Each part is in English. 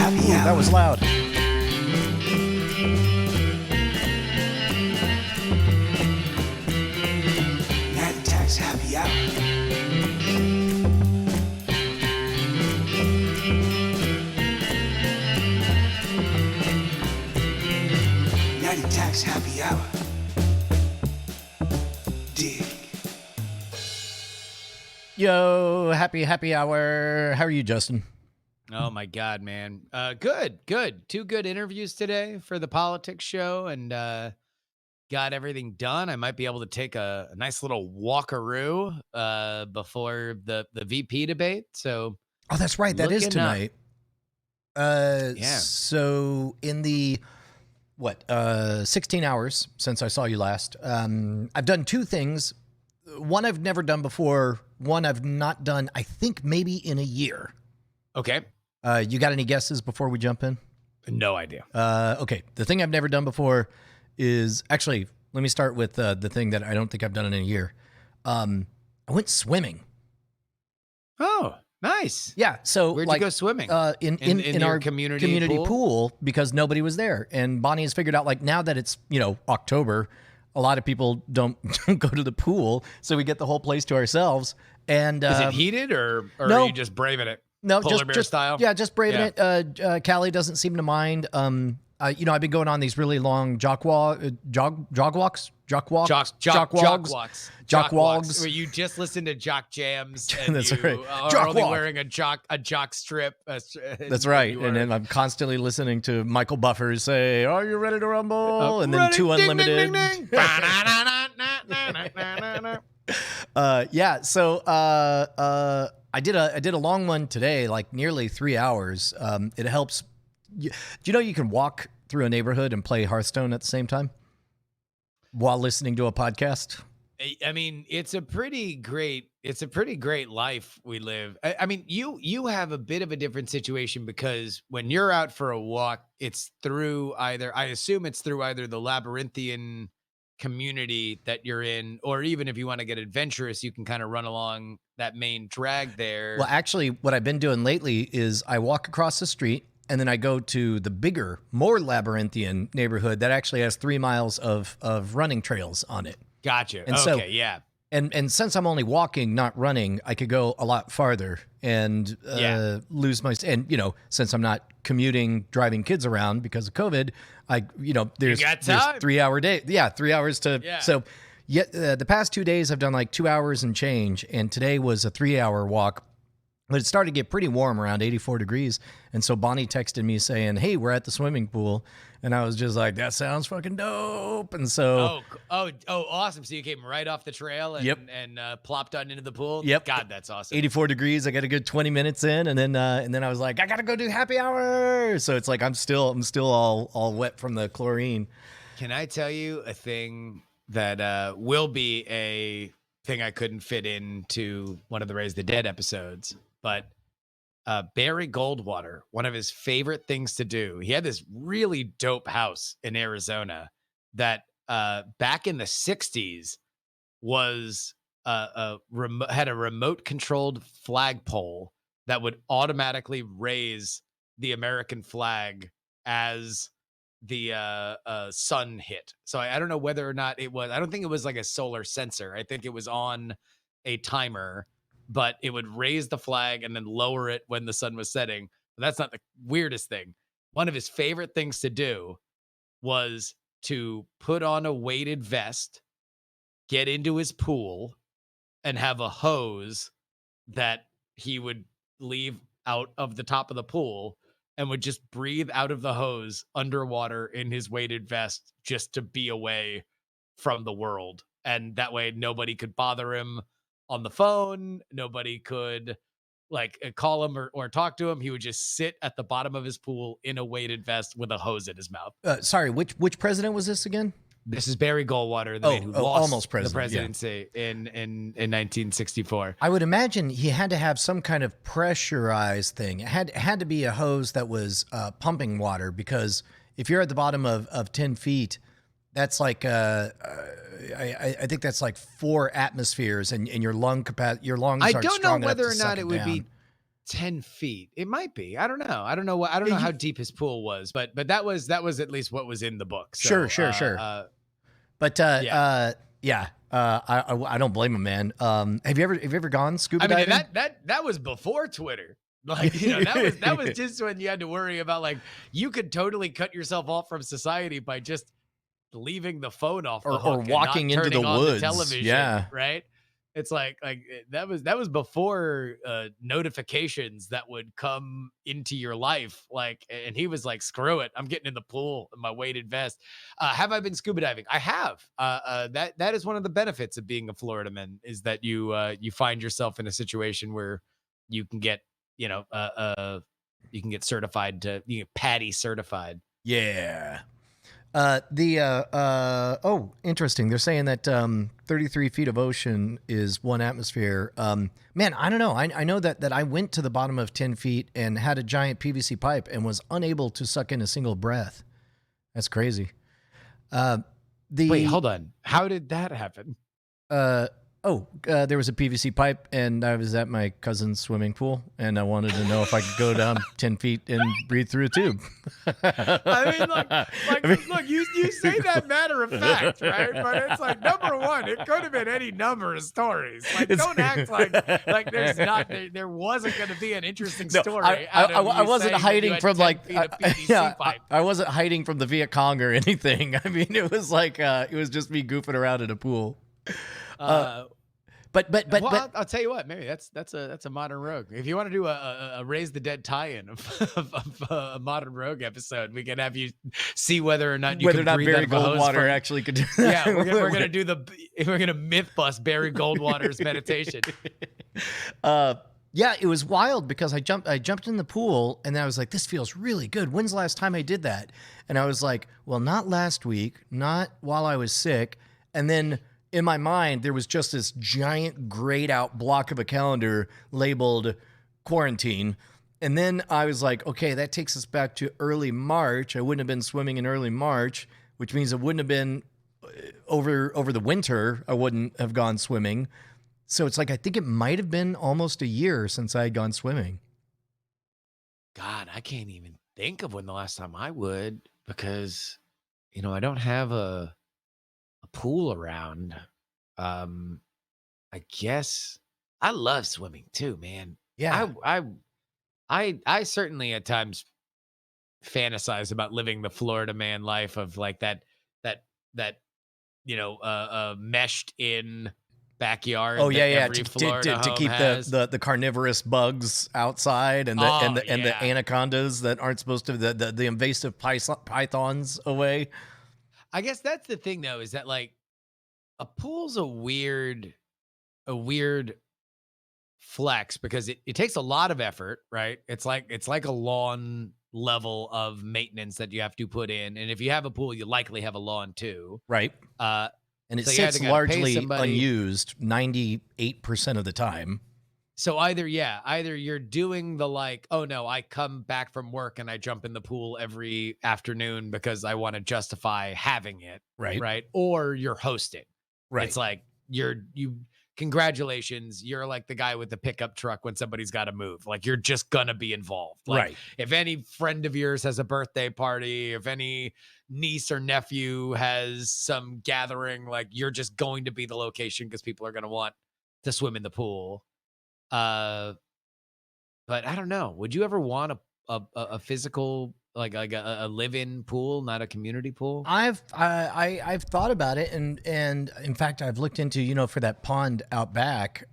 Happy Hour. That was loud. Night Attacks Happy Hour. Night Attacks Happy Hour. Dig. Yo, happy hour. How are you, Justin? Oh my God, man. Good. Two good interviews today for the politics show, and got everything done. I might be able to take a nice little walkaroo before the VP debate. So Oh, that's right. That is looking up. tonight. Yeah. So in the 16 hours since I saw you last, I've done two things. One I've never done before. One I've not done, I think, maybe in a year. Okay. You got any guesses before we jump in? No idea. Okay. The thing I've never done before is actually, let me start with the thing that I don't think I've done in a year. I went swimming. Oh, nice. Yeah. So Where'd you go swimming? In your our community pool because nobody was there. And Bonnie has figured out, like, now that it's, October, a lot of people don't go to the pool. So we get the whole place to ourselves. And Is it heated or no. are you just braving it? no, Polar bear just style? Yeah, just braving it. Callie doesn't seem to mind. I've been going on these really long jock walks. Jock walks. Where you just listen to jock jams and That's you right. are Jock only walk. wearing a jock strip. That's right. And then I'm constantly listening to Michael Buffer say, "Are you ready to rumble?" And then ready, Two ding, ding, Unlimited. ding, ding. So I did a long one today, like nearly 3 hours. It helps. Do you know you can walk through a neighborhood and play Hearthstone at the same time while listening to a podcast? I mean, it's a pretty great life we live. I mean, you have a bit of a different situation because when you're out for a walk, it's through I assume it's through either the labyrinthian community that you're in, or even if you want to get adventurous, you can kind of run along that main drag there. Well, actually, what I've been doing lately is I walk across the street and then I go to the bigger, more labyrinthian neighborhood that actually has 3 miles of running trails on it. Gotcha. And okay, so- yeah. And since I'm only walking, not running, I could go a lot farther and lose my. And since I'm not commuting, driving kids around because of COVID, there's got time. 3 hour day. Yeah, 3 hours to. Yeah. So, the past 2 days I've done like 2 hours and change, and today was a 3 hour walk. But it started to get pretty warm, around 84 degrees. And so Bonnie texted me saying, "Hey, we're at the swimming pool." And I was just like, that sounds fucking dope. And so, awesome. So you came right off the trail and, Yep. and plopped on into the pool. Yep. God, that's awesome. 84 degrees. I got a good 20 minutes in, and then I was like, I gotta go do happy hour. So it's like I'm still all wet from the chlorine. Can I tell you a thing that will be a thing I couldn't fit into one of the Raise the Dead episodes, but Barry Goldwater, one of his favorite things to do, he had this really dope house in Arizona that back in the 60s was had a remote controlled flagpole that would automatically raise the American flag as the sun hit. So I don't know whether or not it was, I don't think it was like a solar sensor. I think it was on a timer, but it would raise the flag and then lower it when the sun was setting. But that's not the weirdest thing. One of his favorite things to do was to put on a weighted vest, get into his pool, and have a hose that he would leave out of the top of the pool and would just breathe out of the hose underwater in his weighted vest just to be away from the world. And that way nobody could bother him on the phone. Nobody could call him or talk to him. He would just sit at the bottom of his pool in a weighted vest with a hose in his mouth. Sorry, which president was this again? This is Barry Goldwater, the man who lost almost president, the presidency in 1964. I would imagine he had to have some kind of pressurized thing. It had to be a hose that was pumping water, because if you're at the bottom of 10 feet, that's like I think that's like 4 atmospheres, and your lung capacity, your lungs. I aren't don't know strong enough whether to or suck not it would be. 10 feet. It might be. I don't know. I don't know what. I don't know how deep his pool was, but that was at least what was in the book. So, Sure. But yeah, I don't blame him, man. Have you ever gone scuba diving? That was before Twitter. Like, that was just when you had to worry about, like, you could totally cut yourself off from society by just leaving the phone off the hook or walking and not into the turning on woods. television. Yeah, right. It's like that was before notifications that would come into your life. Like, and he was like, "Screw it, I'm getting in the pool in my weighted vest." Have I been scuba diving? I have. That is one of the benefits of being a Florida man, is that you find yourself in a situation where you can get certified you get PADI certified. Yeah. Interesting. They're saying that 33 feet of ocean is 1 atmosphere. Man, I don't know. I know that I went to the bottom of 10 feet and had a giant PVC pipe and was unable to suck in a single breath. That's crazy. Wait, hold on. How did that happen? There was a PVC pipe, and I was at my cousin's swimming pool, and I wanted to know if I could go down 10 feet and breathe through a tube. I mean, look, you say that matter of fact, right? But it's like, number one, it could have been any number of stories. Like, don't act like there wasn't going to be an interesting story. I wasn't hiding from pipe. I wasn't hiding from the Viet Cong or anything. I mean, it was like it was just me goofing around in a pool. But I'll tell you what, maybe that's a Modern Rogue. If you want to do a Raise the Dead tie-in of a Modern Rogue episode, we can have you see whether or not Barry Goldwater actually could do that. Yeah, we're gonna myth bust Barry Goldwater's meditation. Yeah, it was wild because I jumped in the pool and I was like, this feels really good. When's the last time I did that? And I was like, well, not last week, not while I was sick. And then in my mind, there was just this giant grayed out block of a calendar labeled quarantine. And then I was like, okay, that takes us back to early March. I wouldn't have been swimming in early March, which means it wouldn't have been over the winter. I wouldn't have gone swimming. So it's like, I think it might have been almost a year since I had gone swimming. God, I can't even think of when the last time I would, because, I don't have a pool around. I guess I love swimming too, man. Yeah. I certainly at times fantasize about living the Florida man life of like that meshed in backyard. Oh yeah. To keep the carnivorous bugs outside and the anacondas that aren't supposed to, the invasive pythons away. I guess that's the thing though, is that like a pool's a weird flex because it takes a lot of effort, right? It's like a lawn level of maintenance that you have to put in. And if you have a pool, you likely have a lawn too. Right. And it so sits largely unused 98% of the time. So either you're doing the like, oh no, I come back from work and I jump in the pool every afternoon because I want to justify having it. Right. Or you're hosting. Right. It's like congratulations. You're like the guy with the pickup truck when somebody's got to move. Like, you're just going to be involved. Like, right. If any friend of yours has a birthday party, if any niece or nephew has some gathering, like, you're just going to be the location because people are going to want to swim in the pool. But I don't know. Would you ever want a physical, like a live-in pool, not a community pool? I've thought about it, and in fact, I've looked into, for that pond out back.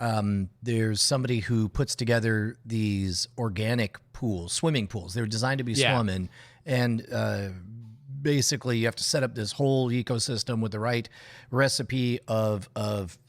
There's somebody who puts together these organic pools, swimming pools. They're designed to be swimming, and basically you have to set up this whole ecosystem with the right recipe of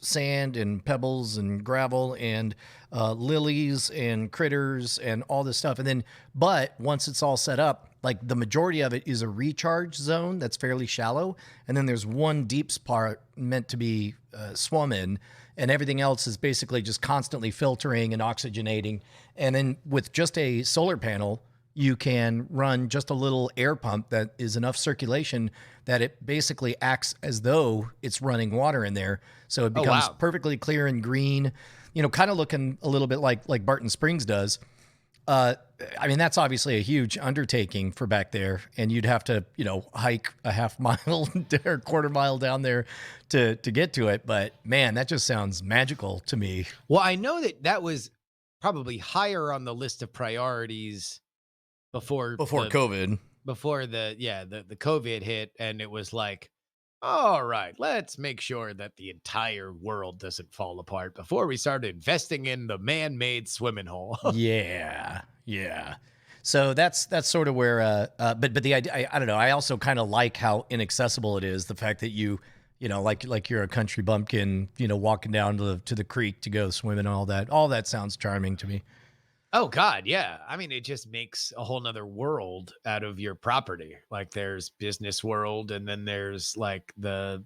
sand and pebbles and gravel and lilies and critters and all this stuff. And then, but once it's all set up, like the majority of it is a recharge zone that's fairly shallow. And then there's one deep part meant to be swum in, and everything else is basically just constantly filtering and oxygenating. And then with just a solar panel, you can run just a little air pump that is enough circulation that it basically acts as though it's running water in there. So it becomes perfectly clear and green, kind of looking a little bit like Barton Springs does. I mean, that's obviously a huge undertaking for back there, and you'd have to, hike a half mile or quarter mile down there to get to it. But man, that just sounds magical to me. Well, I know that was probably higher on the list of priorities before COVID. before the COVID hit, and it was like, all right, let's make sure that the entire world doesn't fall apart before we start investing in the man-made swimming hole. Yeah. So that's sort of where, but the idea, I don't know. I also kind of like how inaccessible it is. The fact that like you're a country bumpkin, walking down to the creek to go swimming and all that. All that sounds charming to me. Oh God, yeah. I mean, it just makes a whole nother world out of your property. Like there's business world, and then there's like the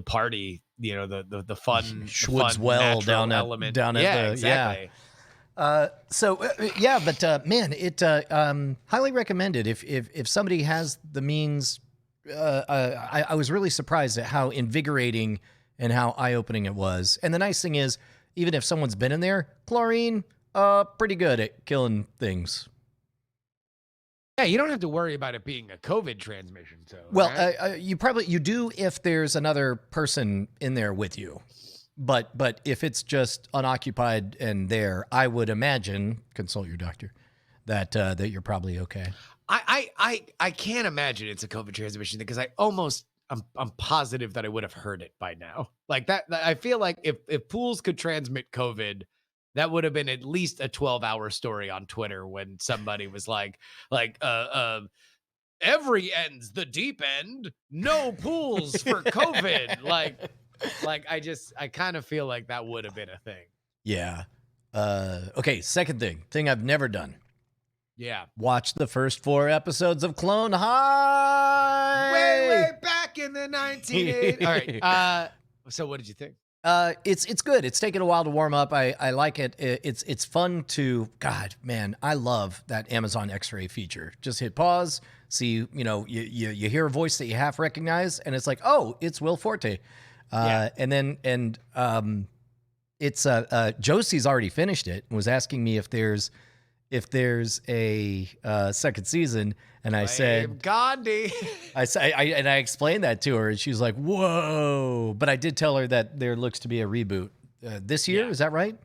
party, the fun Schwood's fun Well natural down element. at the exactly. Man, it highly recommended if somebody has the means. I was really surprised at how invigorating and how eye-opening it was. And the nice thing is, even if someone's been in there, chlorine, pretty good at killing things. Yeah, you don't have to worry about it being a COVID transmission. So, well, right? you do if there's another person in there with you. But if it's just unoccupied and there, I would imagine, consult your doctor, that you're probably okay. I can't imagine it's a COVID transmission because I'm positive that I would have heard it by now. Like that I feel like if pools could transmit COVID, that would have been at least a 12-hour story on Twitter when somebody was like every end's the deep end, no pools for COVID. I kind of feel like that would have been a thing. Yeah. Okay. Second thing I've never done. Yeah. Watch the first 4 episodes of Clone High. Way back in the 1980s. All right. So what did you think? It's good. It's taken a while to warm up. I like it. It's fun to, God, man, I love that Amazon X-ray feature. Just hit pause, see, you hear a voice that you half recognize, and it's like, oh, it's Will Forte. And then it's Josie's already finished it and was asking me if there's a second season, and I said Gandhi. I explained that to her, and she was like, "Whoa!" But I did tell her that there looks to be a reboot this year. Is that right?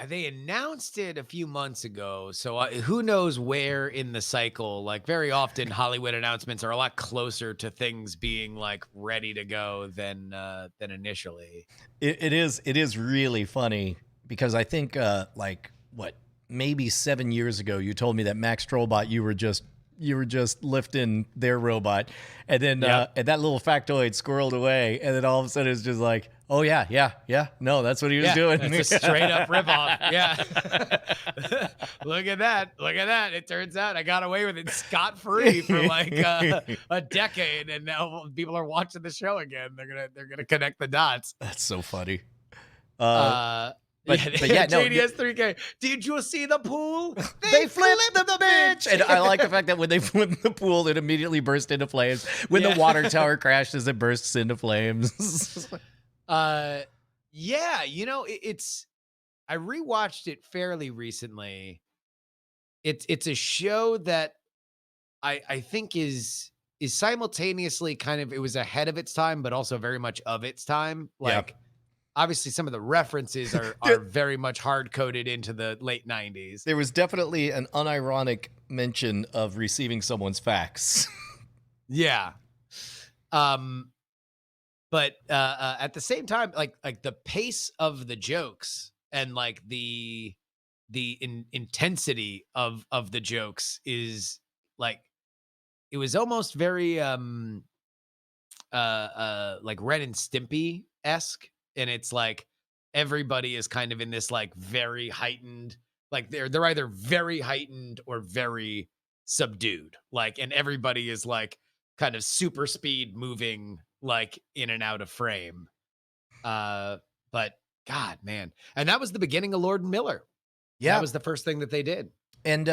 They announced it a few months ago, so who knows where in the cycle. Like very often, Hollywood announcements are a lot closer to things being like ready to go than initially. It is really funny because I think maybe 7 years ago, you told me that Max Trollbot, you were just lifting their robot, and then and that little factoid squirreled away, and then all of a sudden it's just like, oh yeah, no, that's what he was doing. It's a straight up ripoff. Yeah. Look at that. It turns out I got away with it scot free for like a decade, and now people are watching the show again. They're gonna connect the dots. That's so funny. But yeah, no, JDS 3K. Did you see the pool? They flipped the bitch. And I like the fact that when they flipped the pool, it immediately burst into flames. When the water tower crashes, it bursts into flames. Yeah, it's I rewatched it fairly recently. It's a show that I think is simultaneously kind of, it was ahead of its time, but also very much of its time. Like obviously some of the references are very much hard-coded into the late 90s. There was definitely an unironic mention of receiving someone's fax. Yeah. But at the same time, like the pace of the jokes and like the intensity of the jokes is like, it was almost very like Ren and Stimpy-esque. And it's like everybody is kind of in this like very heightened, like they're either very heightened or very subdued. Like, and everybody is like kind of super speed moving like in and out of frame. But God, man. And that was the beginning of Lord and Miller. Yeah. That was the first thing that they did. And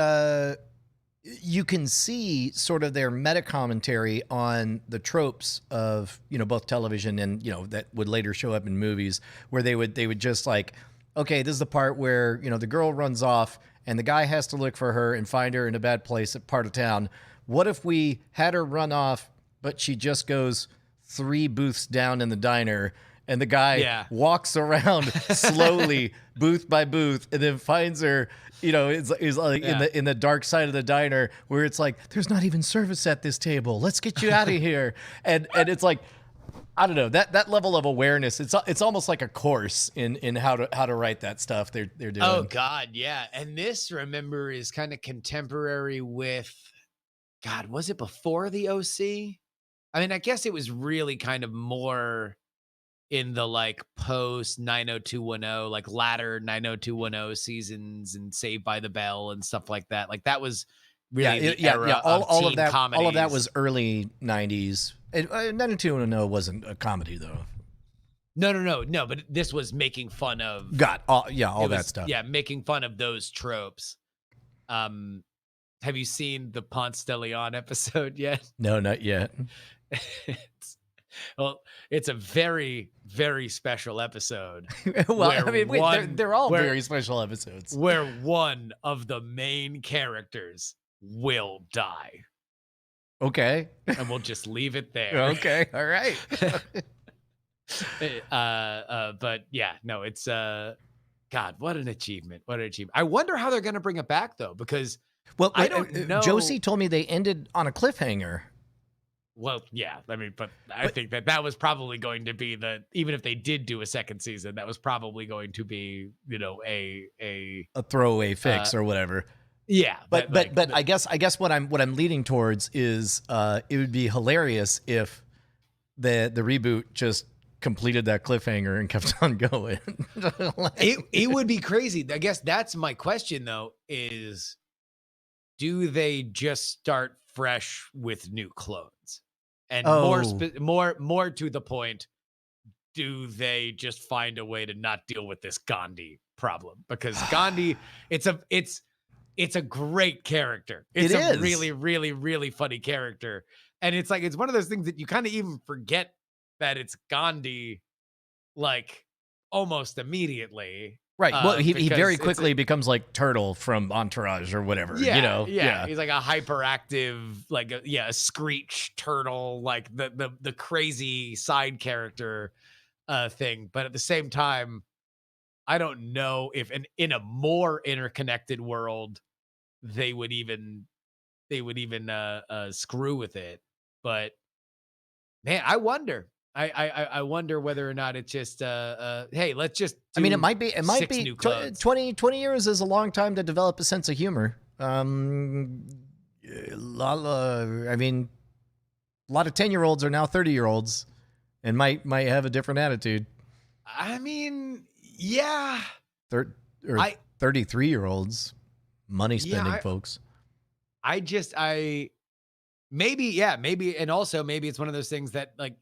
you can see sort of their meta commentary on the tropes of, both television and, that would later show up in movies, where they would just like, okay, this is the part where, the girl runs off and the guy has to look for her and find her in a bad place at part of town. What if we had her run off, but she just goes 3 booths down in the diner and the guy walks around slowly, booth by booth, and then finds her, is like in the dark side of the diner where it's like, there's not even service at this table. Let's get you out of here. And it's like, I don't know, that level of awareness. It's almost like a course in how to write that stuff they're doing. Oh God, yeah. And this, remember, is kind of contemporary with, God, was it before the OC? I mean, I guess it was really kind of more in the like post 90210, like latter 90210 seasons and Saved by the Bell and stuff like that. Like that was really the era all of of that. comedies. All of that was early 90s. 90210 wasn't a comedy though. No. But this was making fun of all that stuff. Yeah, making fun of those tropes. Have you seen the Ponce de Leon episode yet? No, not yet. It's a very, very special episode. Well, I mean, they're all very special episodes. Where one of the main characters will die. Okay. And we'll just leave it there. Okay. All right. But yeah, no, it's God, what an achievement. What an achievement. I wonder how they're gonna bring it back though, because I don't know. Josie told me they ended on a cliffhanger. Well, yeah, I mean, but I think that was probably going to be even if they did do a second season, that was probably going to be, a throwaway fix or whatever. Yeah. But I guess what I'm leading towards is it would be hilarious if the reboot just completed that cliffhanger and kept on going. It would be crazy. I guess that's my question though, is do they just start fresh with new clones? And more to the point, do they just find a way to not deal with this Gandhi problem? Because Gandhi, it's a great character. It's a really, really, really funny character. And it's like, it's one of those things that you kind of even forget that it's Gandhi, like almost immediately. Right. Well, he very quickly becomes like Turtle from Entourage or whatever. Yeah. He's like a hyperactive, like a Screech turtle, like the crazy side character thing. But at the same time, I don't know if in a more interconnected world they would even screw with it. But man, I wonder. I wonder whether or not it's just hey, let's just it might be 20 years is a long time to develop a sense of humor. I mean, a lot of 10-year-olds are now 30-year-olds and might have a different attitude. I mean, yeah. 33-year-olds, money spending folks. Maybe, and also maybe it's one of those things that like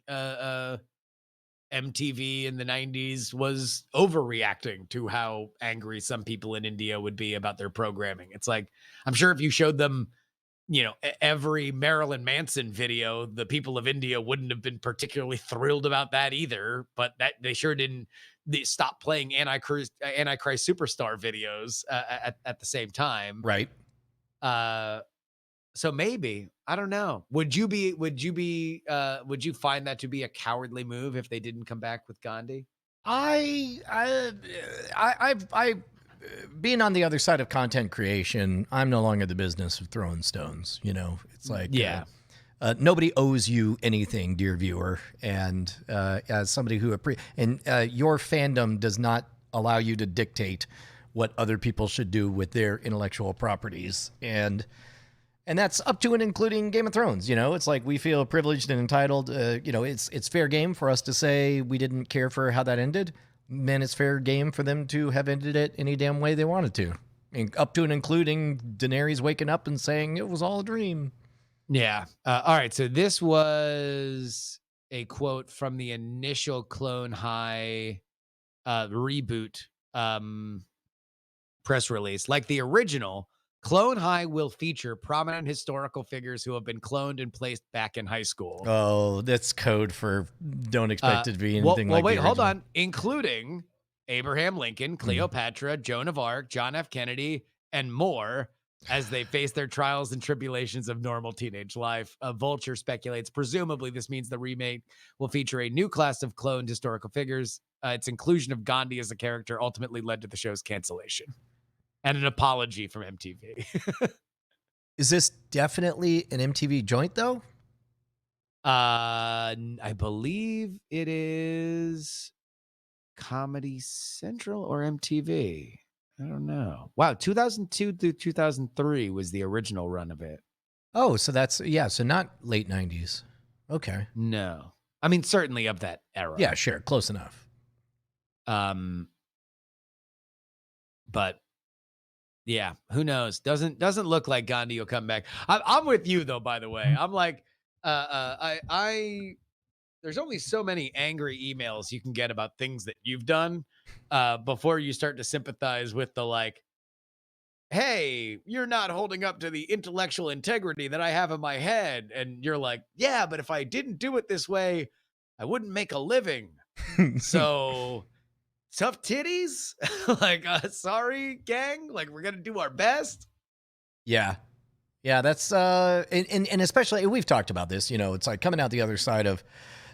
MTV in the 90s was overreacting to how angry some people in India would be about their programming. It's like, I'm sure if you showed them, every Marilyn Manson video, the people of India wouldn't have been particularly thrilled about that either, but that they sure didn't stop playing Antichrist Superstar videos at the same time. Right. So maybe, I don't know. Would you find that to be a cowardly move if they didn't come back with Gandhi? I being on the other side of content creation, I'm no longer the business of throwing stones. It's like, nobody owes you anything, dear viewer. And as somebody who your fandom does not allow you to dictate what other people should do with their intellectual properties. And that's up to and including Game of Thrones. It's like we feel privileged and entitled. It's fair game for us to say we didn't care for how that ended. Then it's fair game for them to have ended it any damn way they wanted to. And up to and including Daenerys waking up and saying it was all a dream. Yeah. All right. So this was a quote from the initial Clone High reboot press release. Like the original, Clone High will feature prominent historical figures who have been cloned and placed back in high school. Oh, that's code for don't expect it to be anything like wait, the hold original. on. Including Abraham Lincoln, Cleopatra, Joan of Arc, John F. Kennedy, and more as they face their trials and tribulations of normal teenage life. Vulture speculates, presumably this means the remake will feature a new class of cloned historical figures. Its inclusion of Gandhi as a character ultimately led to the show's cancellation and an apology from MTV. Is this definitely an MTV joint, though? I believe it is Comedy Central or MTV. I don't know. Wow, 2002 through 2003 was the original run of it. Oh, so that's, so not late 90s. Okay. No. I mean, certainly of that era. Yeah, sure. Close enough. But yeah, who knows? Doesn't look like Gandhi will come back. I'm with you though, by the way. I'm like, there's only so many angry emails you can get about things that you've done before you start to sympathize with the like, hey, you're not holding up to the intellectual integrity that I have in my head. And you're like, yeah, but if I didn't do it this way, I wouldn't make a living. So tough titties. Like, sorry, gang. Like, we're going to do our best. Yeah. Yeah, that's, and especially, we've talked about this, it's like coming out the other side of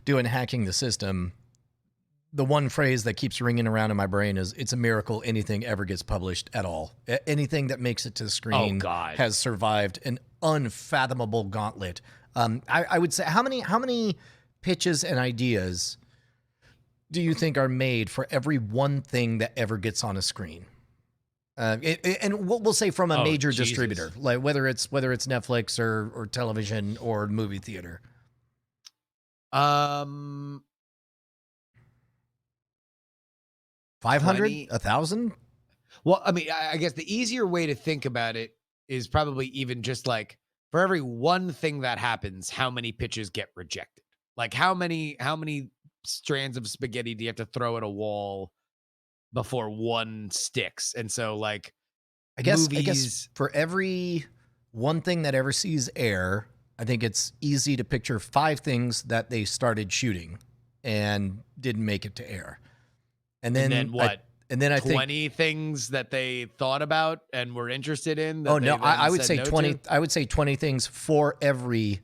doing hacking the system. The one phrase that keeps ringing around in my brain is, it's a miracle anything ever gets published at all. Anything that makes it to the screen has survived an unfathomable gauntlet. I would say, how many pitches and ideas do you think are made for every one thing that ever gets on a screen? And we'll say from a major distributor, like whether it's Netflix or television or movie theater. 500, 1,000. Well, I mean, I guess the easier way to think about it is probably even just like, for every one thing that happens, how many pitches get rejected? Like how many strands of spaghetti do you have to throw at a wall before one sticks? And so like, I guess for every one thing that ever sees air, I think it's easy to picture 5 things that they started shooting and didn't make it to air. And then what? I think 20 things that they thought about and were interested in. Oh no, I would say 20. I would say 20 things for every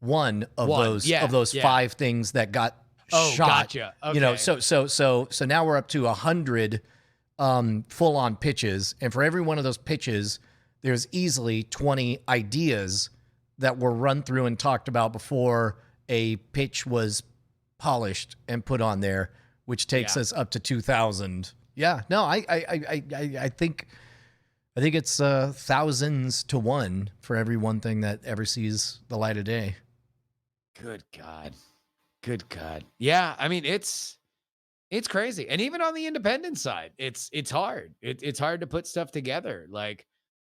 one of those 5 things that got shot. Gotcha. Okay. So now we're up to 100 full on pitches, and for every one of those pitches, there's easily 20 ideas that were run through and talked about before a pitch was polished and put on there, which takes us up to 2,000. Yeah, no, I think it's thousands to one for every one thing that ever sees the light of day. Good God. Yeah, I mean it's crazy, and even on the independent side, it's hard. It's hard to put stuff together. Like,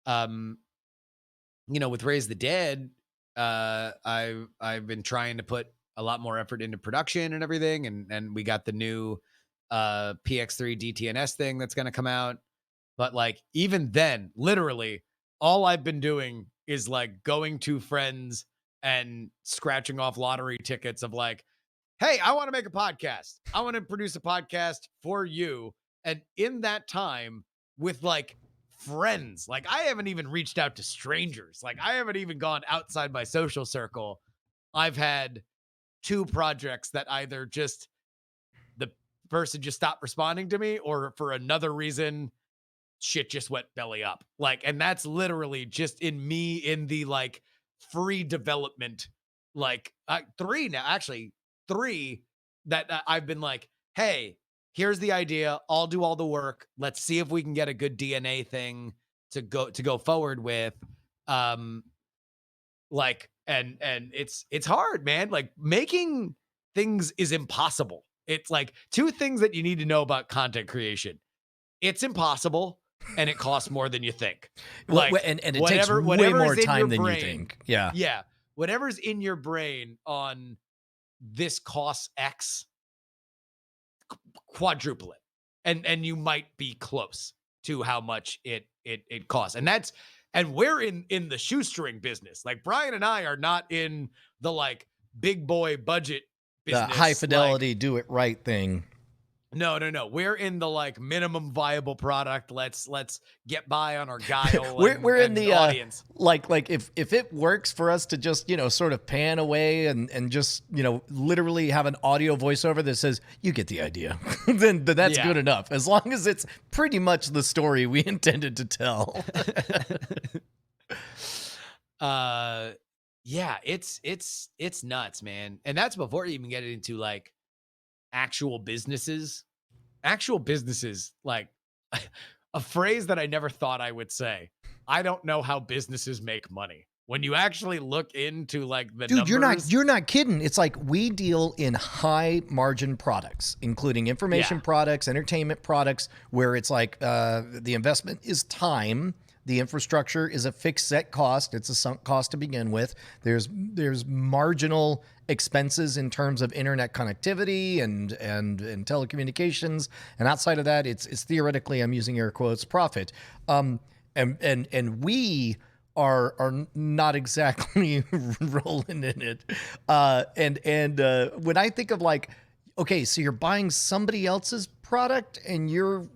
with Raise the Dead, I've been trying to put a lot more effort into production and everything, and we got the new PX3 DTNS thing that's going to come out. But like, even then, literally all I've been doing is like going to friends and scratching off lottery tickets of like, hey, I want to make a podcast. I want to produce a podcast for you. And in that time with like friends, like I haven't even reached out to strangers. Like I haven't even gone outside my social circle. I've had 2 projects that either just the person just stopped responding to me, or for another reason, shit just went belly up. Like, and that's literally just in me in the like free development, like 3 now, actually 3 that I've been like, hey, here's the idea. I'll do all the work. Let's see if we can get a good DNA thing to go forward with. Like, and it's hard, man. Like making things is impossible. It's like 2 things that you need to know about content creation. It's impossible, and it costs more than you think. Like, and it takes way more time than you think. Yeah. Yeah. Whatever's in your brain on this costs X, quadruple it. And you might be close to how much it costs. And we're in the shoestring business. Like Brian and I are not in the like big boy budget business. The high fidelity, do it right thing. No. We're in the like minimum viable product. Let's get by on our guile. We're in and the audience. like if it works for us to just sort of pan away and just literally have an audio voiceover that says you get the idea, then that's Yeah. good enough, as long as it's pretty much the story we intended to tell. Yeah, it's nuts, man. And that's before you even get into like actual businesses, like a phrase that I never thought I would say. I don't know how businesses make money. When you actually look into like the Dude, numbers, you're not kidding. It's like we deal in high margin products, including information products, entertainment products, where it's like the investment is time. The infrastructure is a fixed set cost. It's a sunk cost to begin with. There's marginal expenses in terms of internet connectivity and telecommunications. And outside of that, it's theoretically, I'm using air quotes, profit. And we are not exactly rolling in it. When I think of like, okay, so you're buying somebody else's product and you're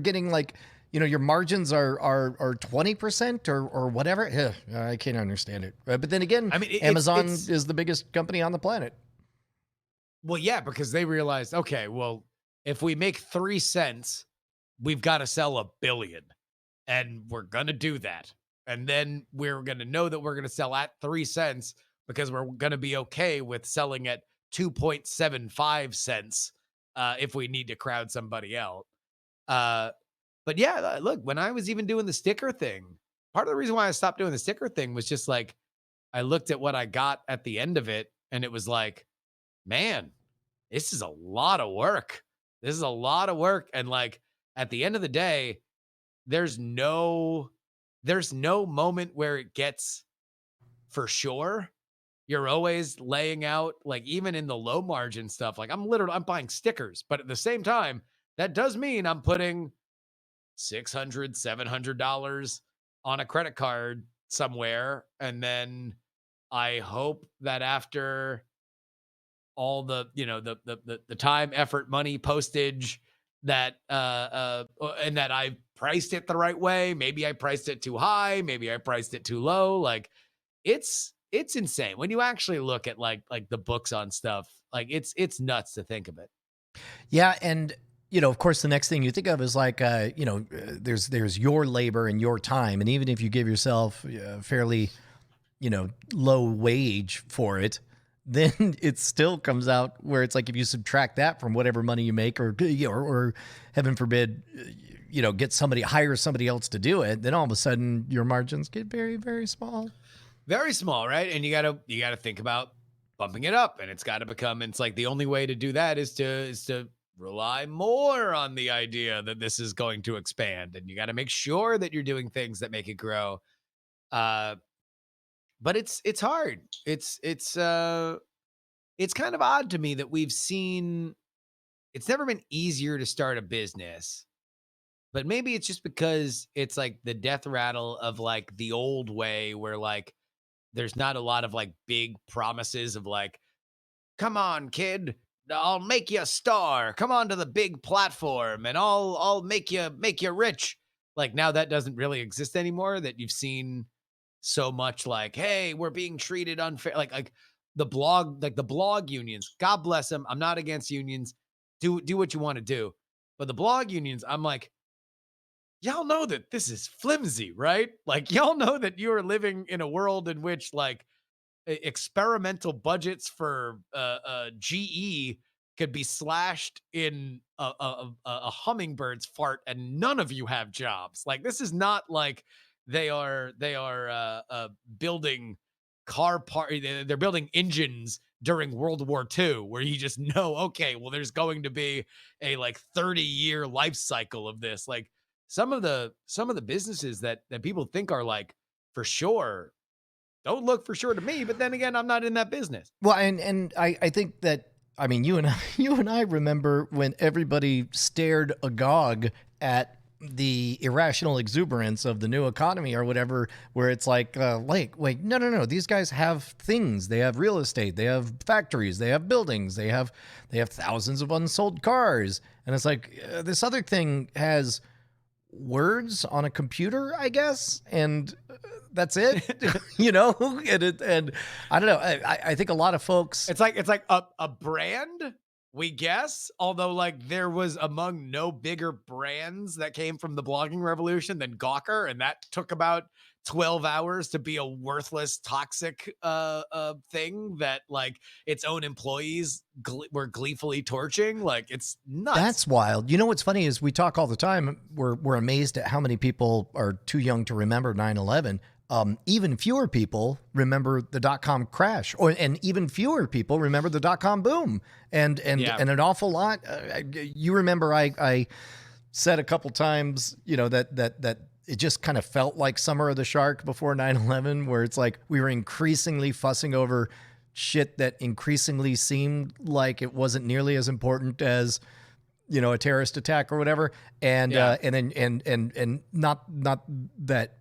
getting like, your margins are 20% or whatever. I can't understand it. But then again, I mean, Amazon is the biggest company on the planet. Well, yeah, because they realized, okay, well, if we make 3 cents, we've got to sell 1 billion, and we're going to do that. And then we're going to know that we're going to sell at 3 cents because we're going to be okay with selling at 2.75 cents if we need to crowd somebody out. But yeah, look, when I was even doing the sticker thing, part of the reason why I stopped doing the sticker thing was just like, I looked at what I got at the end of it, and it was like, man, this is a lot of work. This is a lot of work. And like, at the end of the day, there's no moment where it gets for sure. You're always laying out, like, even in the low margin stuff, like I'm buying stickers, but at the same time, that does mean I'm putting $600, $700 on a credit card somewhere. And then I hope that after all the, the time, effort, money, postage, that and that I priced it the right way. Maybe I priced it too high, maybe I priced it too low. Like it's insane when you actually look at like the books on stuff. Like it's nuts to think of it. Yeah, and of course, the next thing you think of is like, there's your labor and your time, and even if you give yourself a fairly, low wage for it, then it still comes out where it's like if you subtract that from whatever money you make, or heaven forbid, hire somebody else to do it, then all of a sudden your margins get very, very small. Very small, right? And you gotta think about bumping it up, and it's got to become. It's like the only way to do that is to rely more on the idea that this is going to expand, and you got to make sure that you're doing things that make it grow. But it's hard. It's kind of odd to me that we've seen. It's never been easier to start a business, but maybe it's just because it's like the death rattle of like the old way, where like there's not a lot of like big promises of like, come on, kid, I'll make you a star. Come on to the big platform and I'll make you rich. Like now that doesn't really exist anymore, that you've seen so much like, hey, we're being treated unfair. Like the blog unions, God bless them. I'm not against unions. Do what you want to do. But the blog unions, I'm like, y'all know that this is flimsy, right? Like y'all know that you are living in a world in which like experimental budgets for GE could be slashed in a hummingbird's fart, and none of you have jobs. Like this is not like they are building car part. They're building engines during World War II, where you just know, okay, well, there's going to be a like 30-year life cycle of this. Like some of the businesses that people think are like for sure don't look for sure to me, but then again, I'm not in that business. Well, and I think that, I mean, you and I remember when everybody stared agog at the irrational exuberance of the new economy or whatever, where it's like, wait, no. These guys have things. They have real estate. They have factories. They have buildings. They have thousands of unsold cars. And it's like, this other thing has words on a computer, I guess. And that's it, and I don't know. I think a lot of folks, It's like a brand, we guess, although like there was among no bigger brands that came from the blogging revolution than Gawker, and that took about 12 hours to be a worthless, toxic thing that like its own employees were gleefully torching. Like, it's nuts. that's wild. You know what's funny is we talk all the time. We're amazed at how many people are too young to remember 9/11. Even fewer people remember the .com crash, and even fewer people remember the .com boom, and an awful lot. You remember I said a couple times, that it just kind of felt like Summer of the Shark before 9/11, where it's like we were increasingly fussing over shit that increasingly seemed like it wasn't nearly as important as a terrorist attack or whatever, and not that.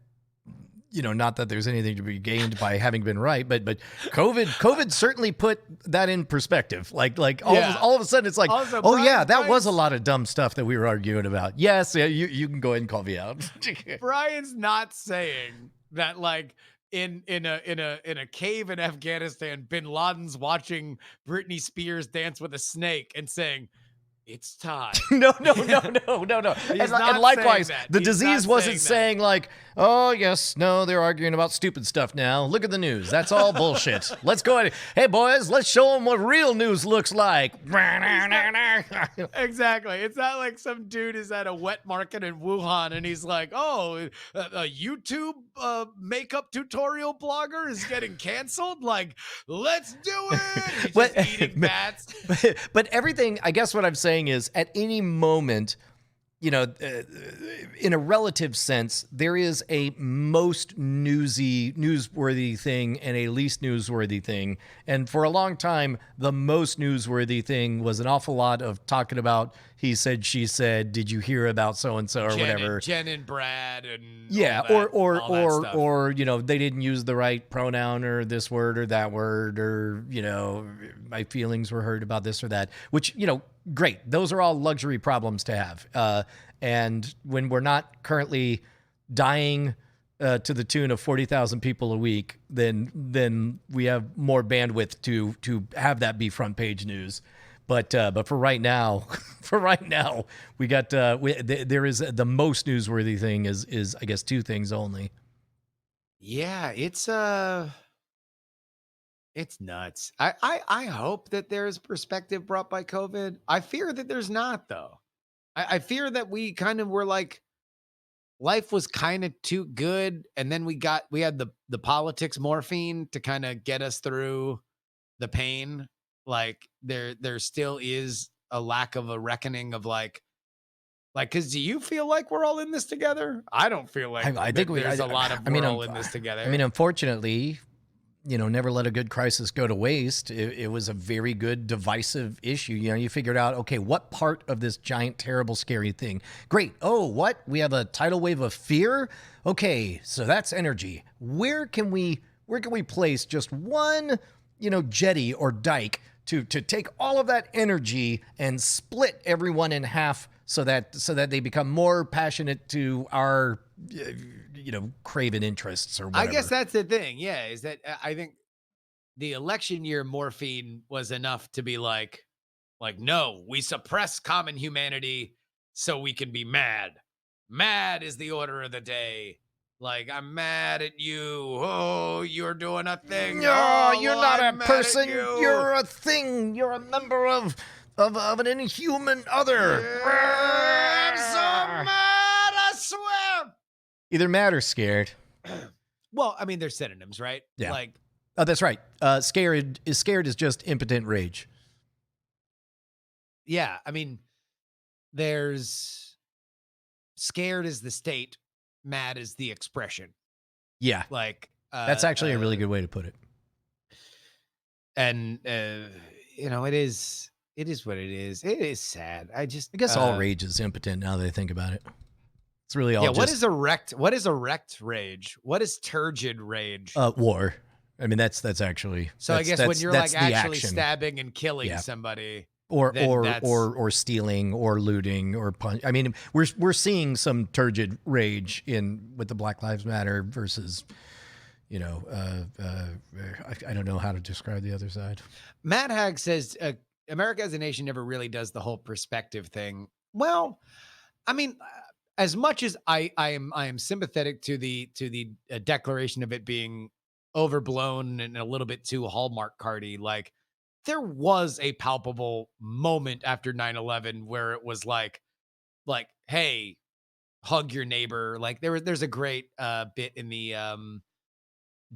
Not that there's anything to be gained by having been right, but COVID certainly put that in perspective. Like all of a sudden it's like, Also, oh yeah, that Brian's- was a lot of dumb stuff that we were arguing about. Yes, yeah, you can go ahead and call me out. Brian's not saying that like in a cave in Afghanistan, Bin Laden's watching Britney Spears dance with a snake and saying, "It's time." No. He's And not likewise, saying that. the He's disease not wasn't saying saying like, oh yes, no, they're arguing about stupid stuff now. Look at the news. That's all bullshit. Let's go ahead. Hey boys, let's show them what real news looks like. Exactly. It's not like some dude is at a wet market in Wuhan and he's like, "Oh, a YouTube makeup tutorial blogger is getting canceled. Like, let's do it." He's But- just eating bats. but everything, I guess what I'm saying is at any moment, in a relative sense, there is a most newsworthy thing and a least newsworthy thing. And for a long time, the most newsworthy thing was an awful lot of talking about he said, she said, did you hear about so-and-so or whatever. Jen and Brad and Yeah, all that, all that stuff. or they didn't use the right pronoun or this word or that word, or my feelings were hurt about this or that, which great. Those are all luxury problems to have. And when we're not currently dying to the tune of 40,000 people a week, then we have more bandwidth to have that be front page news. But for right now, we got there is the most newsworthy thing is I guess two things only. Yeah, it's nuts. I hope that there's perspective brought by COVID. I fear that there's not, though. I fear that we kind of were like, life was kind of too good, and then we had the politics morphine to kind of get us through the pain. Like there still is a lack of a reckoning of like, because do you feel like we're all in this together? I don't feel like I think there's a lot of we're all in this together. I mean, unfortunately, never let a good crisis go to waste. It was a very good divisive issue. You figured out, okay, what part of this giant, terrible, scary thing? Great. Oh, what? We have a tidal wave of fear? Okay, so that's energy. Where can we place just one, jetty or dike to take all of that energy and split everyone in half so that they become more passionate to our craven interests or whatever. I guess that's the thing. Yeah, is that I think the election year morphine was enough to be like, no, we suppress common humanity so we can be mad. Mad is the order of the day. Like, I'm mad at you. Oh, you're doing a thing. No, Oh, you're well, not I'm a mad person. at you. You're a thing. You're a member of an inhuman other. I'm so mad, I swear. Either mad or scared. Well, I mean, they're synonyms, right? Yeah. Like, Oh, that's right. Scared is just impotent rage. yeah, I mean, there's scared is the state, mad is the expression. Yeah, Like, that's actually a really good way to put it. And it is what it is. It is sad. I I guess all rage is impotent now that I think about it. It's really all Yeah, just what is erect? What is erect rage? What is turgid rage? war. I mean, that's actually. So I guess when you're that's like the actually action. stabbing and killing Yeah. somebody, or then or that's- or stealing or looting or punch. I mean, we're seeing some turgid rage with the Black Lives Matter versus, I don't know how to describe the other side. Matt Hag says America as a nation never really does the whole perspective thing. Well, I mean, as much as I am sympathetic to the declaration of it being overblown and a little bit too Hallmark cardy, like there was a palpable moment after 9/11 where it was like, hey, hug your neighbor. Like there's a great bit in the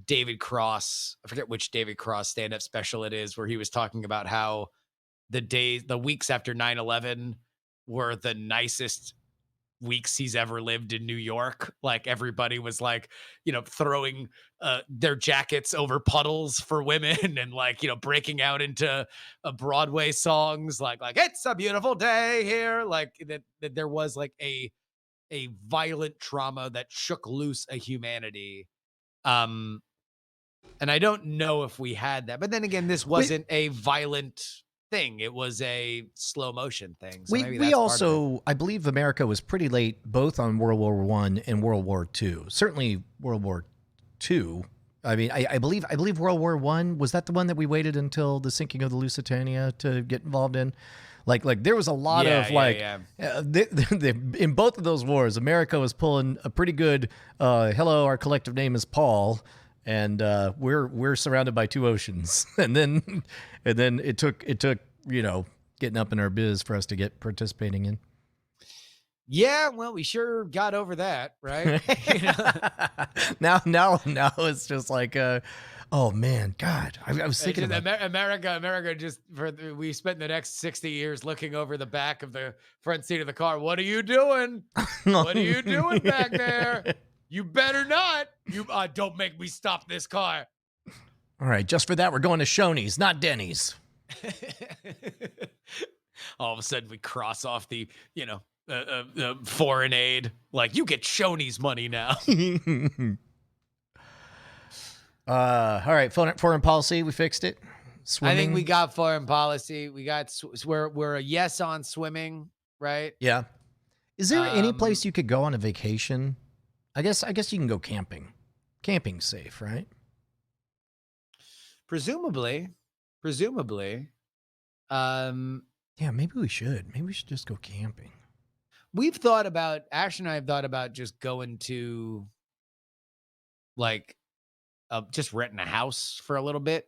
David Cross, I forget which David Cross stand-up special it is, where he was talking about how the weeks after 9/11 were the nicest weeks he's ever lived in New York. Like everybody was like, throwing their jackets over puddles for women and like, breaking out into Broadway songs like it's a beautiful day here. Like that there was like a violent trauma that shook loose a humanity. And I don't know if we had that, but then again, this wasn't a violent thing. It was a slow motion thing. So maybe we that's part of it. also, I believe America was pretty late both on World War I and World War II. Certainly World War II. I mean, I believe World War I, was that the one that we waited until the sinking of the Lusitania to get involved in? Like there was a lot of in both of those wars, America was pulling a pretty good, hello, our collective name is Paul. And we're surrounded by two oceans, and then it took getting up in our biz for us to get participating in. Yeah, well, we sure got over that, right? Now it's just like, oh man, God, I was thinking about America. We spent the next 60 years looking over the back of the front seat of the car. What are you doing? What are you doing back there? You better not. You don't make me stop this car. All right, just for that, we're going to Shoney's, not Denny's. All of a sudden, we cross off the foreign aid. Like, you get Shoney's money now. All right, foreign policy, we fixed it. Swimming. I think we got foreign policy. We got we're a yes on swimming, right? Yeah. Is there any place you could go on a vacation? I guess you can go camping. Camping's safe, right? Presumably. Yeah, maybe we should. Maybe we should just go camping. Ash and I have thought about just going to like just renting a house for a little bit.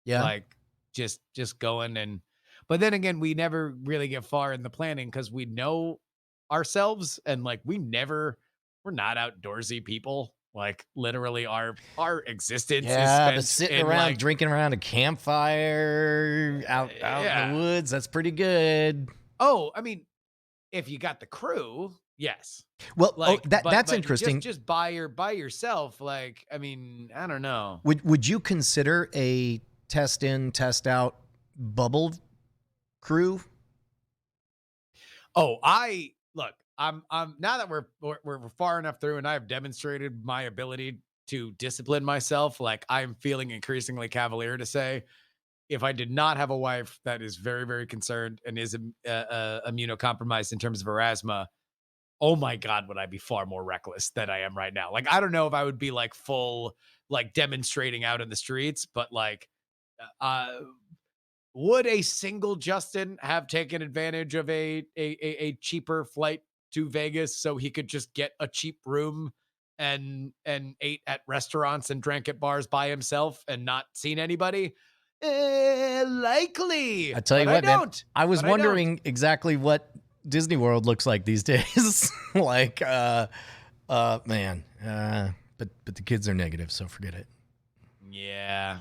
Yeah. Like just going but then again, we never really get far in the planning because we know ourselves and like we're not outdoorsy people. Like literally our existence is spent but sitting around drinking around a campfire out in the woods, that's pretty good. Oh, I mean, if you got the crew, yes. Well, that's interesting. Just by yourself, like, I mean, I don't know. Would you consider a test in, test out bubble crew? Oh, look, I'm now that we're far enough through and I've demonstrated my ability to discipline myself, like I'm feeling increasingly cavalier to say, if I did not have a wife that is very, very concerned and is immunocompromised in terms of her asthma, oh my God, would I be far more reckless than I am right now? Like, I don't know if I would be like full, like demonstrating out in the streets, but like, would a single Justin have taken advantage of a cheaper flight to Vegas so he could just get a cheap room and ate at restaurants and drank at bars by himself and not seen anybody? Likely. I tell you what, man, I was wondering exactly what Disney World looks like these days. Like, man, but the kids are negative, so forget it. Yeah.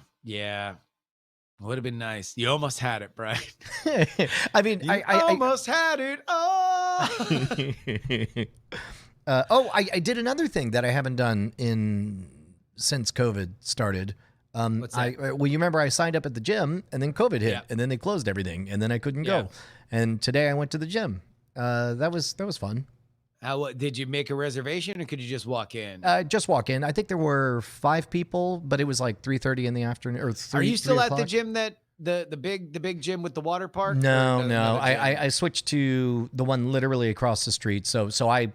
Would have been nice. You almost had it, Brian. I mean, I almost had it. Oh. I did another thing that I haven't done since COVID started. What's that? Well, you remember I signed up at the gym and then COVID hit and then they closed everything and then I couldn't go. And today I went to the gym. That was fun. How did you make a reservation or could you just walk in? Just walk in. I think there were 5 people, but it was like 3:30 in the afternoon or 3. Are you still 3 at the o'clock. gym that the big gym with the water park? Or No, no. another gym? I switched to the one literally across the street. So I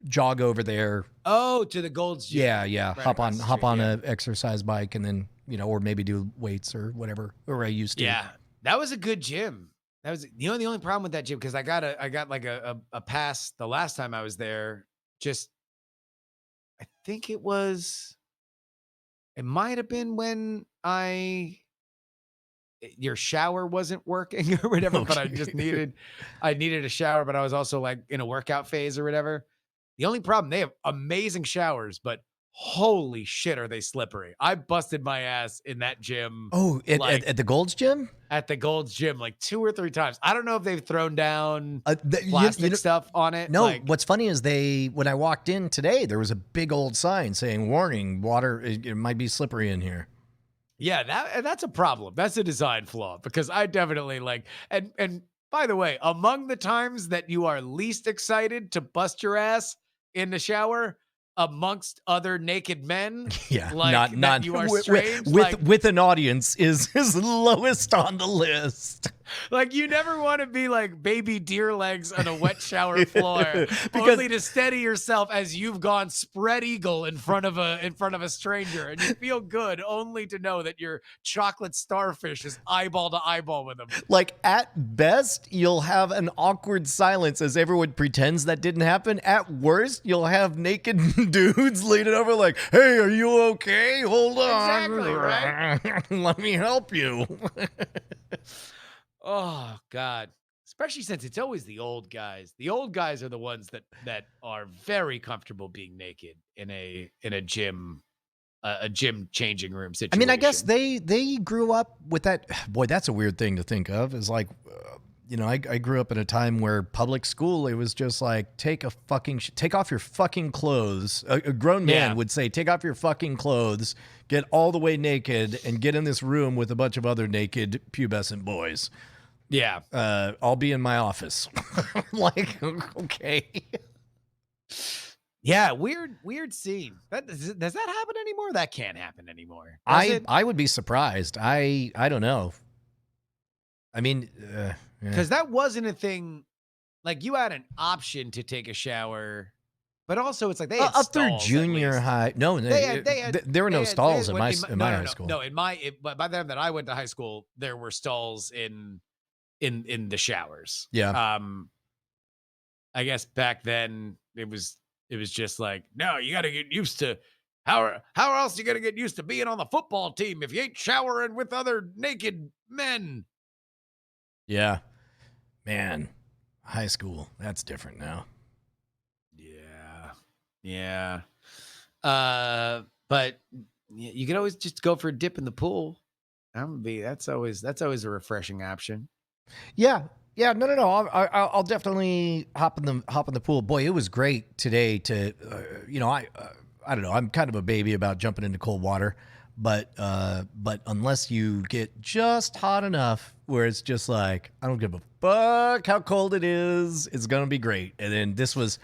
jog over there. Oh, to the Gold's Gym. Yeah. Right Hop across the hop street, on yeah. a exercise bike and then, or maybe do weights or whatever, or I used to. Yeah, that was a good gym. That was the only problem with that gym because I got like a pass the last time I was there. Just I think it might have been when your shower wasn't working or whatever, but I needed a shower, but I was also like in a workout phase or whatever. The only problem, they have amazing showers, but holy shit, are they slippery. I busted my ass in that gym. Oh, like, at the Gold's Gym? at the Gold's Gym like 2 or 3 times. I don't know if they've thrown down You plastic know- stuff on it. No, like, what's funny is when I walked in today, there was a big old sign saying, "Warning, water, it might be slippery in here." yeah, that's a problem. That's a design flaw because I definitely and by the way, among the times that you are least excited to bust your ass in the shower amongst other naked men, Yeah, like not you are with, strange, with an audience is lowest on the list. like you never want to be like baby deer legs on a wet shower floor, Because- only to steady yourself as you've gone spread eagle in front of a stranger, and you feel good only to know that your chocolate starfish is eyeball to eyeball with him. Like at best, you'll have an awkward silence as everyone pretends that didn't happen. At worst, you'll have naked dudes leaning over like, "Hey, are you okay? Hold on. Exactly, right? Let me help you." Oh God. Especially since it's always the old guys. The old guys are the ones that are very comfortable being naked in a gym changing room I situation. mean, I guess they grew up with that. Boy, that's a weird thing to think of. Is like, I grew up in a time where public school, it was just like, take off your fucking clothes. A grown man Yeah. would say, take off your fucking clothes, get all the way naked, and get in this room with a bunch of other naked pubescent boys. Yeah. I'll be in my office. Like, okay. Yeah, weird scene. Does that happen anymore? That can't happen anymore. Does it? I would be surprised. I don't know. I mean, yeah. Because that wasn't a thing. Like you had an option to take a shower, but also it's like they had up through stalls, at junior least. high. No, there were no stalls in my high school. No, but by the time that I went to high school, there were stalls in the showers. Yeah. I guess back then it was just like, no, you got to get used to how else you got to get used to being on the football team if you ain't showering with other naked men. Yeah. Man, high school, that's different now. Yeah. But you can always just go for a dip in the pool. That's always a refreshing option. Yeah. No. I'll definitely hop in the pool. Boy, it was great today to, I don't know. I'm kind of a baby about jumping into cold water, but unless you get just hot enough where it's just like, I don't give a fuck how cold it is, it's gonna be great. And then this was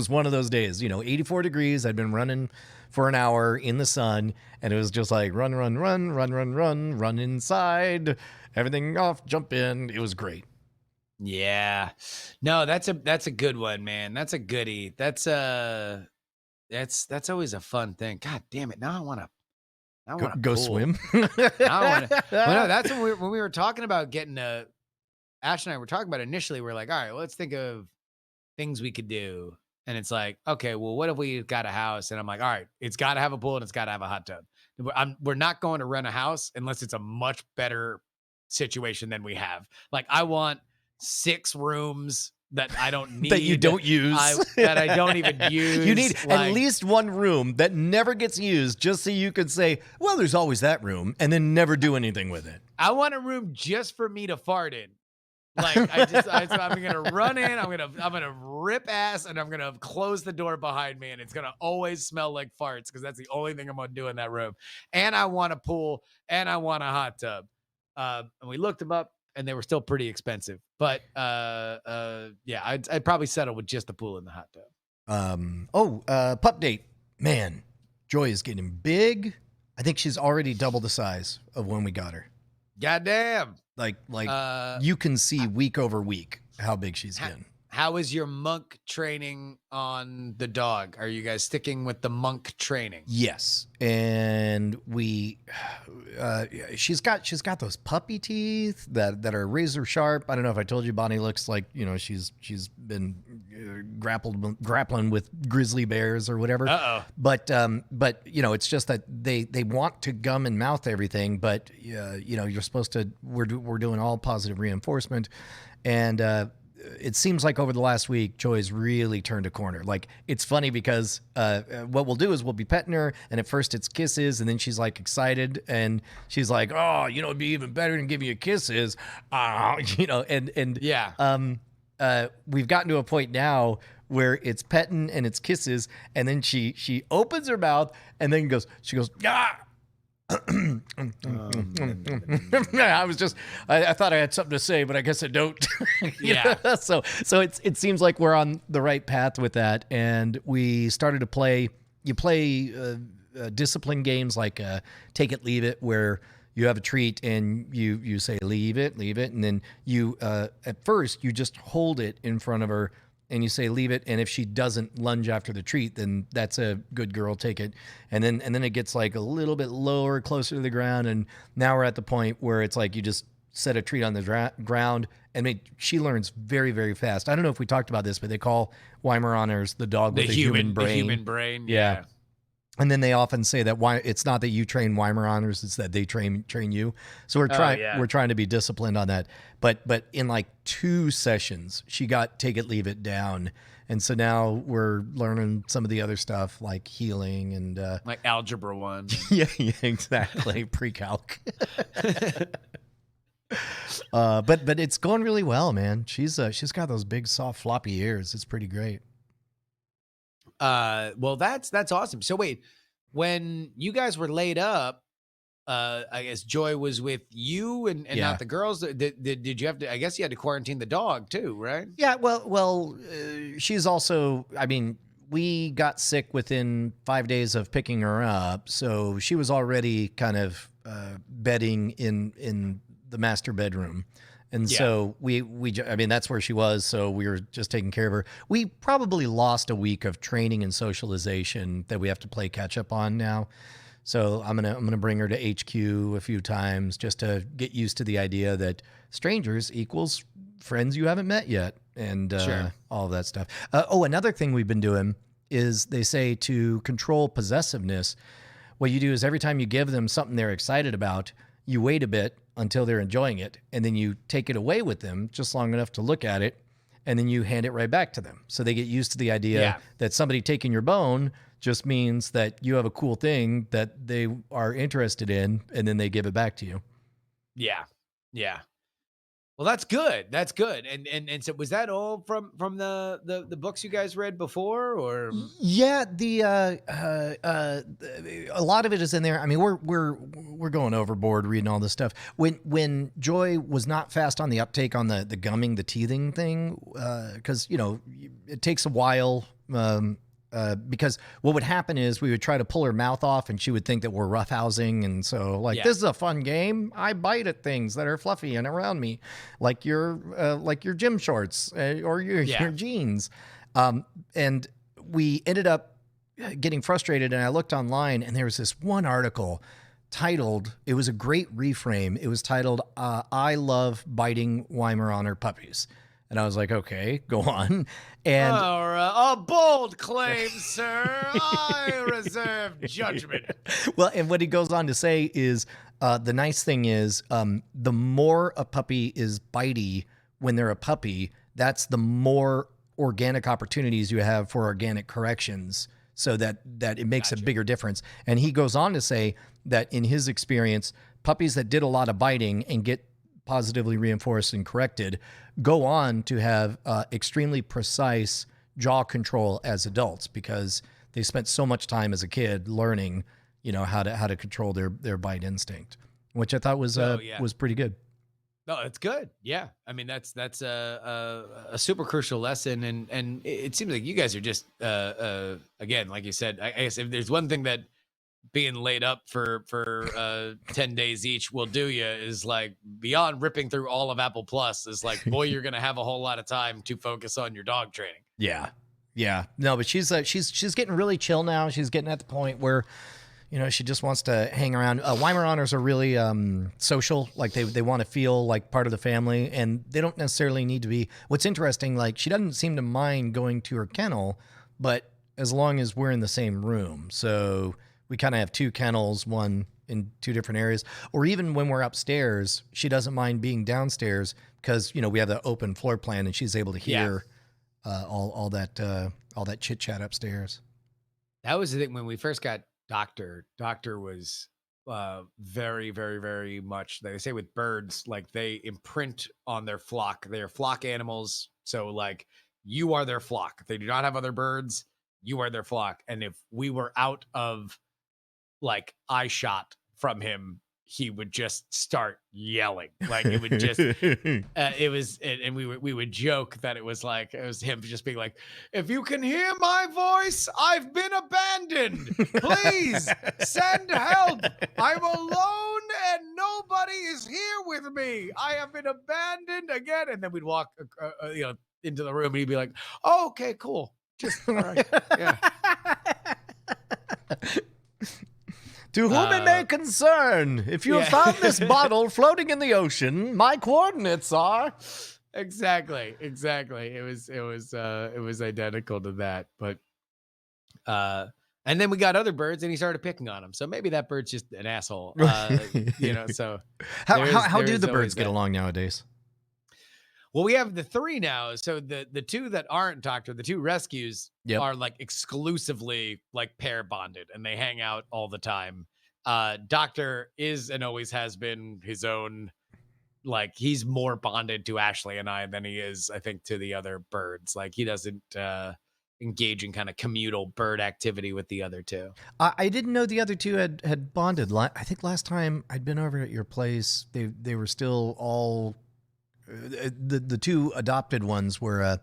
one of those days, 84 degrees. I'd been running for an hour in the sun, and it was just like run inside, everything off, jump in. It was great. Yeah. No, that's a good one, man. That's a goodie. That's always a fun thing. God damn it. Now I want to Go swim. Well, no, that's when we were talking about getting Ash and I were talking about it initially. We're like, all right, let's think of things we could do. And it's like, okay, well, what if we got a house? And I'm like, all right, it's got to have a pool and it's got to have a hot tub. We're not going to rent a house unless it's a much better situation than we have. Like, I want 6 rooms that I don't need. That you don't use. That I don't even use. You need at least one room that never gets used just so you could say, well, there's always that room, and then never do anything with it. I want a room just for me to fart in. Like I'm gonna run in, I'm gonna rip ass, and I'm gonna close the door behind me, and it's gonna always smell like farts because that's the only thing I'm gonna do in that room. And I want a pool, and I want a hot tub. And we looked them up. and they were still pretty expensive. But yeah, I'd probably settle with just the pool and the hot tub. Pup date. Man, Joy is getting big. I think she's already double the size of when we got her. Goddamn. Like you can see week over week how big she's getting. How is your monk training on the dog? Are you guys sticking with the monk training? Yes, and she's got those puppy teeth that are razor sharp. I don't know if I told you, Bonnie looks like she's been grappling with grizzly bears or whatever. But it's just that they want to gum and mouth everything, but you're supposed to. We're doing all positive reinforcement, and. It seems like over the last week, Joy's really turned a corner. Like, it's funny because what we'll do is we'll be petting her, and at first it's kisses, and then she's like excited, and she's like, "Oh, it'd be even better than giving you kisses," we've gotten to a point now where it's petting and it's kisses, and then she opens her mouth and then she goes, "Ah." I thought I had something to say, but I guess I don't. Yeah. So it seems like we're on the right path with that. And we started to play, discipline games like Take It, Leave It, where you have a treat and you say, leave it. And then you, at first you just hold it in front of her and you say, leave it. And if she doesn't lunge after the treat, then that's a good girl, take it. And then it gets like a little bit lower, closer to the ground. And now we're at the point where it's like, you just set a treat on the ground. And she learns very, very fast. I don't know if we talked about this, but they call Weimaraners the dog with the human brain. The human brain. Yeah. And then they often say that it's not that you train Weimaraners, it's that they train you. So we're trying to be disciplined on that. But in like 2 sessions, she got Take It, Leave It down. And so now we're learning some of the other stuff like healing and like Algebra 1. yeah, exactly. Pre-calc. But it's going really well, man. She's got those big, soft, floppy ears. It's pretty great. Well, that's awesome. So wait, when you guys were laid up, I guess Joy was with you and not the girls. Did you have to? I guess you had to quarantine the dog too, right? Yeah. Well, she's also. I mean, we got sick within 5 days of picking her up, so she was already kind of bedding in the master bedroom. And so I mean, that's where she was. So we were just taking care of her. We probably lost a week of training and socialization that we have to play catch up on now. So I'm gonna bring her to HQ a few times just to get used to the idea that strangers equals friends you haven't met yet, and all of that stuff. Another thing we've been doing is they say to control possessiveness, what you do is every time you give them something they're excited about, you wait a bit until they're enjoying it, and then you take it away with them just long enough to look at it, and then you hand it right back to them. So they get used to the idea that somebody taking your bone just means that you have a cool thing that they are interested in, and then they give it back to you. Yeah. Well, that's good. That's good. And so was that all from the books you guys read before, or? Yeah, a lot of it is in there. I mean, we're going overboard reading all this stuff. When Joy was not fast on the uptake on the gumming, the teething thing, because it takes a while. Because what would happen is we would try to pull her mouth off and she would think that we're roughhousing. And so this is a fun game. I bite at things that are fluffy and around me, like your gym shorts or your jeans. And we ended up getting frustrated, and I looked online and there was this one article titled, it was a great reframe. It was titled, I love biting Weimaraner puppies. And I was like, okay, go on. And a bold claim, sir. I reserve judgment. Well, and what he goes on to say is the nice thing is the more a puppy is bitey when they're a puppy, that's the more organic opportunities you have for organic corrections, so that it makes a bigger difference. And he goes on to say that in his experience, puppies that did a lot of biting and get positively reinforced and corrected go on to have extremely precise jaw control as adults, because they spent so much time as a kid learning, how to control their bite instinct, which I thought was pretty good. No, it's good. Yeah. I mean, that's a super crucial lesson. And it seems like you guys are just, again, like you said, I guess if there's one thing that being laid up for 10 days each will do you is like beyond ripping through all of Apple Plus is like, boy, you're going to have a whole lot of time to focus on your dog training. Yeah. Yeah. No, but she's getting really chill now. She's getting at the point where, you know, she just wants to hang around. Weimaraners are really social. Like they want to feel like part of the family, and they don't necessarily need to be. What's interesting, like she doesn't seem to mind going to her kennel, but as long as we're in the same room. So we kind of have two kennels, one in two different areas. Or even when we're upstairs, she doesn't mind being downstairs because, you know, we have the open floor plan and she's able to hear all that chit chat upstairs. That was the thing when we first got Doctor was very, very, very much, they say with birds, like they imprint on their flock. They are flock animals. So like you are their flock. They do not have other birds. You are their flock. And if we were out of like eye shot from him, he would just start yelling. Like it would just, it was, and we would joke that it was him just being like, if you can hear my voice, I've been abandoned. Please send help. I'm alone and nobody is here with me. I have been abandoned again. And then we'd walk, into the room and he'd be like, oh, okay, cool. Just, all right. Yeah. To whom it may concern, if you have found this bottle floating in the ocean, my coordinates are. Exactly. It was identical to that. But and then we got other birds and he started picking on them. So maybe that bird's just an asshole. So how do the birds get along nowadays? Well, we have the three now. So the two that aren't Doctor, the two rescues are like exclusively like pair bonded and they hang out all the time. Doctor is and always has been his own, like he's more bonded to Ashley and I than he is, I think, to the other birds. Like he doesn't engage in kind of communal bird activity with the other two. I didn't know the other two had bonded. I think last time I'd been over at your place, they were still all. The two adopted ones were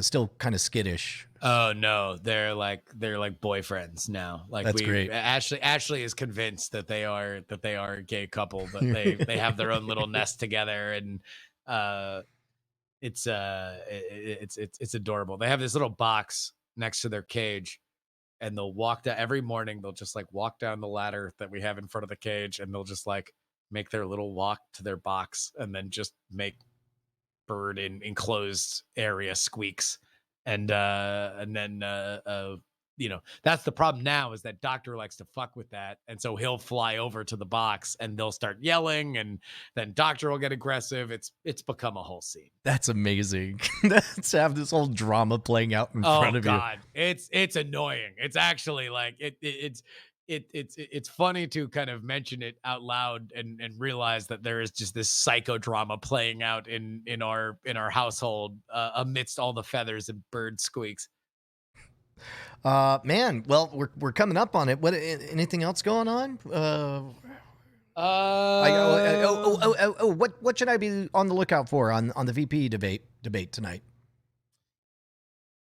still kind of skittish. Oh no, they're like boyfriends now. Like that's great. Ashley is convinced that they are a gay couple. That they have their own little nest together, and it's adorable. They have this little box next to their cage, and they'll walk down every morning. They'll just like walk down the ladder that we have in front of the cage, and they'll just like make their little walk to their box and then just make bird in enclosed area squeaks. And then that's the problem now is that Doctor likes to fuck with that. And so he'll fly over to the box and they'll start yelling and then Doctor will get aggressive. It's become a whole scene. That's amazing. Let's have this whole drama playing out in front of you. Oh God. It's annoying. It's actually like it's funny to kind of mention it out loud and realize that there is just this psychodrama playing out in our household amidst all the feathers and bird squeaks. Man, well, we're coming up on it. What? Anything else going on? What should I be on the lookout for on the VP debate tonight?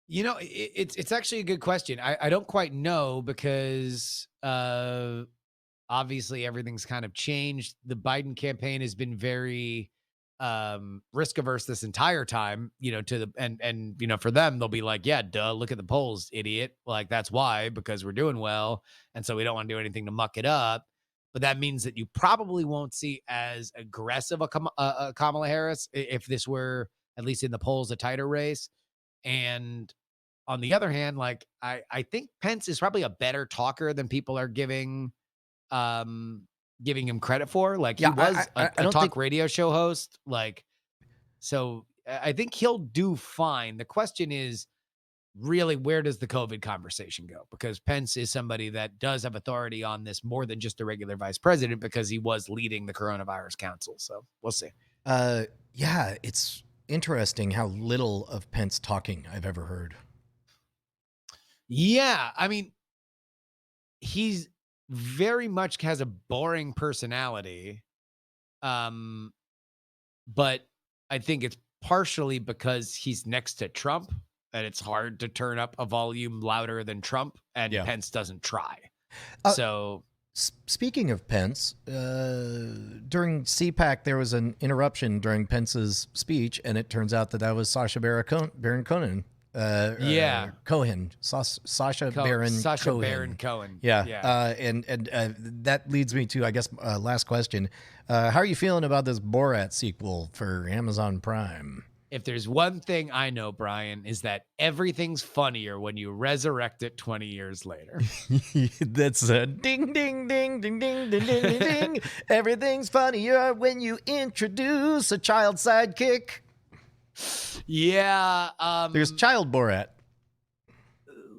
You know, it's actually a good question. I don't quite know because obviously everything's kind of changed. The Biden campaign has been very risk averse this entire time, and for them, they'll be like, yeah, duh, look at the polls, idiot. Like that's why, because we're doing well. And so we don't want to do anything to muck it up. But that means that you probably won't see as aggressive a Kamala Harris if this were, at least in the polls, a tighter race. And on the other hand, like I think Pence is probably a better talker than people are giving him credit for. Like he was a talk radio show host. Like, so I think he'll do fine. The question is really, where does the COVID conversation go? Because Pence is somebody that does have authority on this more than just a regular vice president because he was leading the coronavirus council. So we'll see. Yeah, it's interesting how little of Pence talking I've ever heard. Yeah, I mean, he's very much has a boring personality. But I think it's partially because he's next to Trump and it's hard to turn up a volume louder than Trump, and Pence doesn't try. So speaking of Pence, during CPAC, there was an interruption during Pence's speech, and it turns out that was Sacha Baron Cohen. Cohen. Sacha Baron Cohen. Yeah. And that leads me to, I guess, last question. How are you feeling about this Borat sequel for Amazon Prime? If there's one thing I know, Brian, is that everything's funnier when you resurrect it 20 years later. That's a ding, ding, ding, ding, ding, ding, ding, ding, ding. Everything's funnier when you introduce a child sidekick. Yeah. There's child Borat.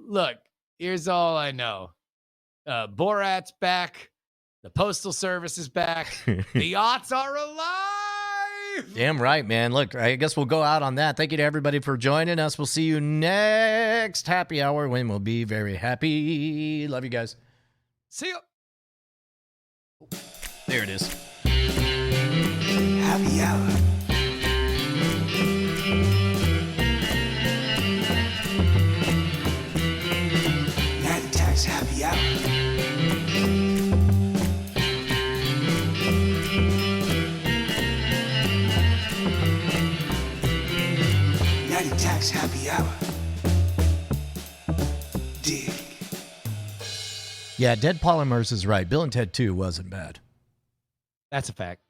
Look, here's all I know. Borat's back. The Postal Service is back. The yachts are alive. Damn right, man. Look, I guess we'll go out on that. Thank you to everybody for joining us. We'll see you next happy hour when we'll be very happy. Love you guys. See you. There it is. Happy hour. Night Attacks Happy Hour. Night Attacks Happy Hour. Dig. Yeah, Dead Polymers is right. Bill and Ted 2 wasn't bad. That's a fact.